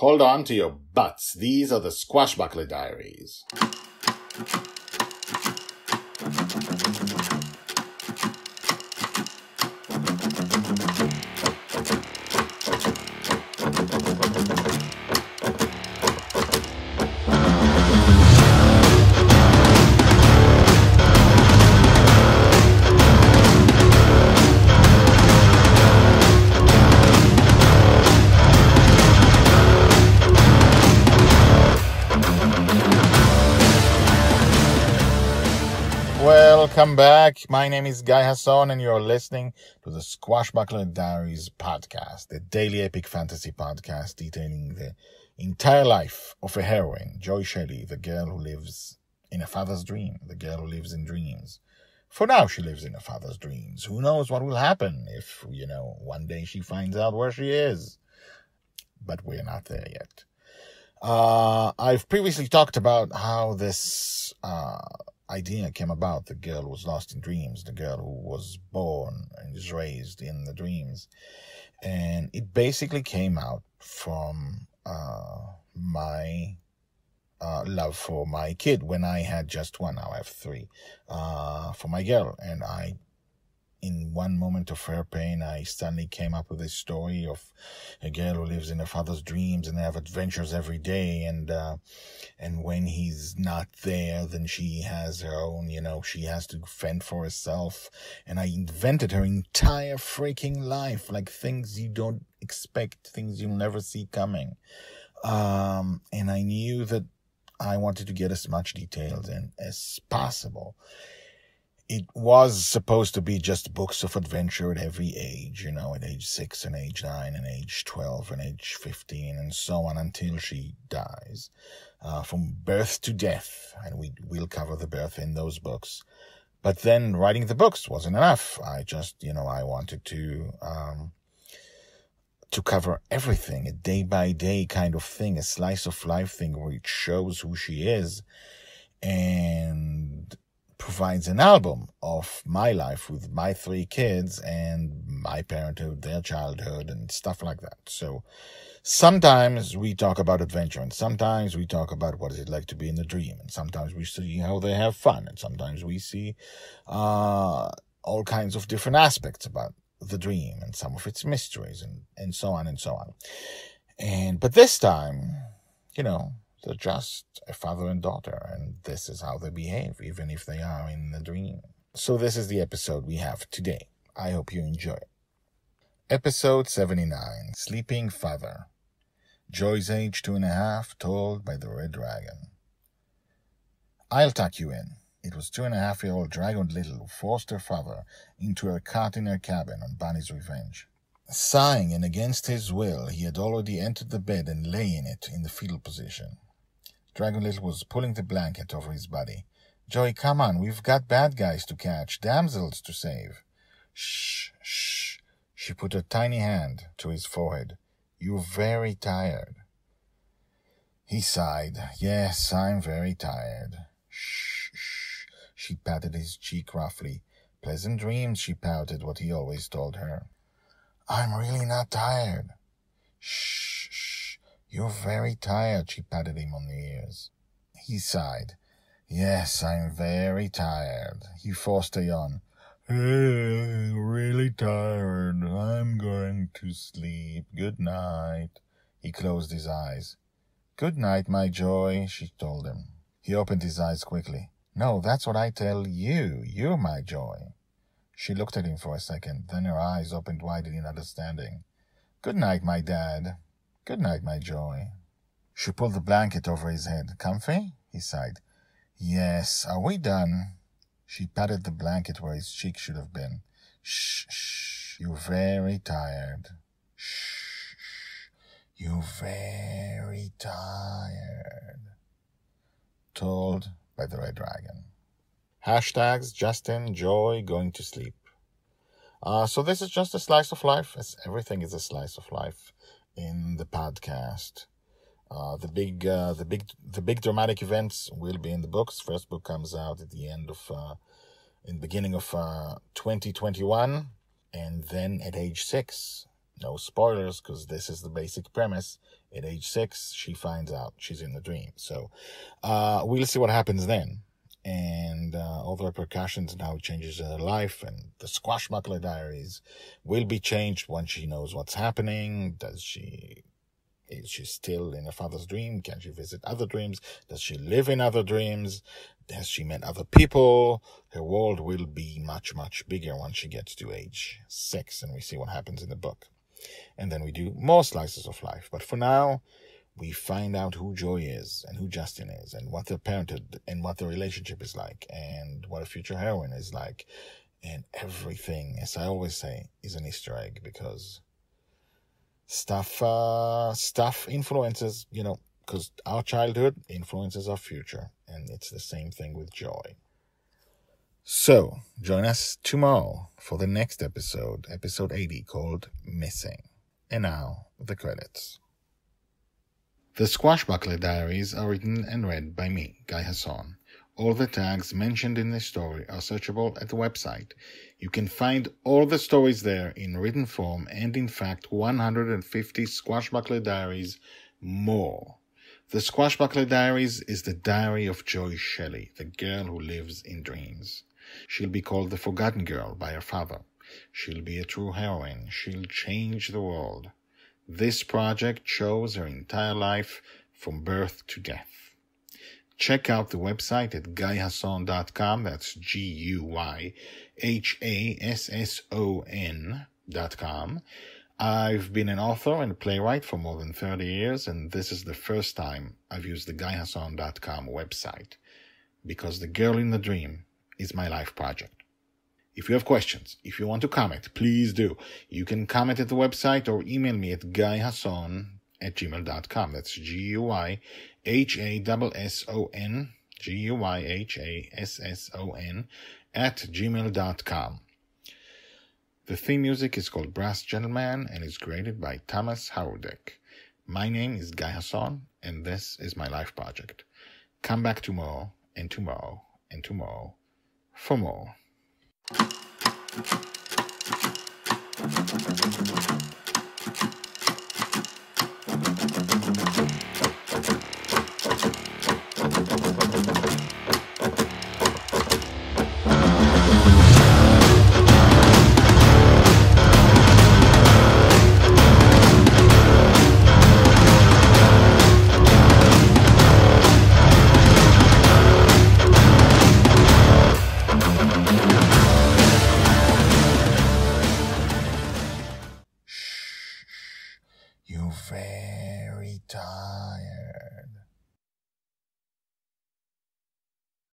Hold on to your butts. These are the Squashbuckler Diaries. Welcome back. My name is Guy Hasson, and you're listening to the Squashbuckler Diaries podcast, the daily epic fantasy podcast detailing the entire life of a heroine, Shelley, the girl who lives in a father's dream, the girl who lives in dreams. For now, she lives in a father's dreams. Who knows what will happen if, one day she finds out where she is. But we're not there yet. I've previously talked about how this idea came about. The girl who was lost in dreams, the girl who was born and is raised in the dreams. And it basically came out from my love for my kid when I had just one. Now I have three. For my girl. And in one moment of her pain, I suddenly came up with this story of a girl who lives in her father's dreams and they have adventures every day. And when he's not there, then she has her own, she has to fend for herself. And I invented her entire freaking life, like things you don't expect, things you'll never see coming. And I knew that I wanted to get as much details in as possible. It was supposed to be just books of adventure at every age, at age 6 and age 9 and age 12 and age 15 and so on until she dies. From birth to death. And we'll cover the birth in those books. But then writing the books wasn't enough. I just, I wanted to cover everything, a day by day kind of thing, a slice of life thing where it shows who she is and provides an album of my life with my 3 kids and my parenthood, their childhood, and stuff like that. So sometimes we talk about adventure, and sometimes we talk about what is it like to be in the dream, and sometimes we see how they have fun, and sometimes we see all kinds of different aspects about the dream and some of its mysteries and so on and so on. But this time, they're just a father and daughter, and this is how they behave, even if they are in the dream. So this is the episode we have today. I hope you enjoy it. Episode 79, Sleeping Father. Joy's age 2.5, told by the Red Dragon. I'll tuck you in. It was 2.5-year-old Dragon Little who forced her father into her cot in her cabin on Bonny's revenge. Sighing and against his will, he had already entered the bed and lay in it in the fetal position. Dragon Little was pulling the blanket over his body. Joy, come on, we've got bad guys to catch, damsels to save. Shh, shh. She put her tiny hand to his forehead. You're very tired. He sighed. Yes, I'm very tired. Shh, shh. She patted his cheek roughly. Pleasant dreams, she pouted, what he always told her. I'm really not tired. Shh, shh. You're very tired, she patted him on the ears. He sighed. Yes, I'm very tired. He forced a yawn. Really tired. I'm going to sleep. Good night. He closed his eyes. Good night, my joy, she told him. He opened his eyes quickly. No, that's what I tell you. You're my joy. She looked at him for a second, then her eyes opened wide in understanding. Good night, my dad. Good night, my joy. She pulled the blanket over his head. Comfy? He sighed. Yes, are we done? She patted the blanket where his cheek should have been. Shh, shh, you're very tired. Shh, shh, you're very tired. Told by the Red Dragon. Hashtags Justin, Joy, going to sleep. So this is just a slice of life, as everything is a slice of life in the podcast. The big dramatic events will be in the books. First book comes out at the beginning of 2021, and then at age 6. No spoilers, because this is the basic premise. At age 6, she finds out she's in the dream. So we'll see what happens then. And all the repercussions and how it changes her life. And the Squashbuckler Diaries will be changed once she knows what's happening. Is she still in her father's dream? Can she visit other dreams? Does she live in other dreams? Has she met other people? Her world will be much, much bigger once she gets to age 6, and we see what happens in the book. And then we do more slices of life. But for now, we find out who Joy is and who Justin is and what their parenthood and what their relationship is like and what a future heroine is like. And everything, as I always say, is an Easter egg, because stuff influences, because our childhood influences our future. And it's the same thing with Joy. So, join us tomorrow for the next episode 80, called Missing. And now, the credits. The Squashbuckler Diaries are written and read by me, Guy Hasson. All the tags mentioned in this story are searchable at the website. You can find all the stories there in written form and, in fact, 150 Squashbuckler Diaries more. The Squashbuckler Diaries is the diary of Joy Shelley, the girl who lives in dreams. She'll be called the Forgotten Girl by her father. She'll be a true heroine. She'll change the world. This project shows her entire life from birth to death. Check out the website at guyhasson.com. That's GUYHASSON.com. I've been an author and a playwright for more than 30 years, and this is the first time I've used the guyhasson.com website, because the girl in the dream is my life project. If you have questions, if you want to comment, please do. You can comment at the website or email me at guyhasson@gmail.com. That's GUYHASSON @gmail.com. The theme music is called Brass Gentleman and is created by Thomas Howardek. My name is Guy Hasson, and this is my life project. Come back tomorrow, and tomorrow, and tomorrow for more. You very tired.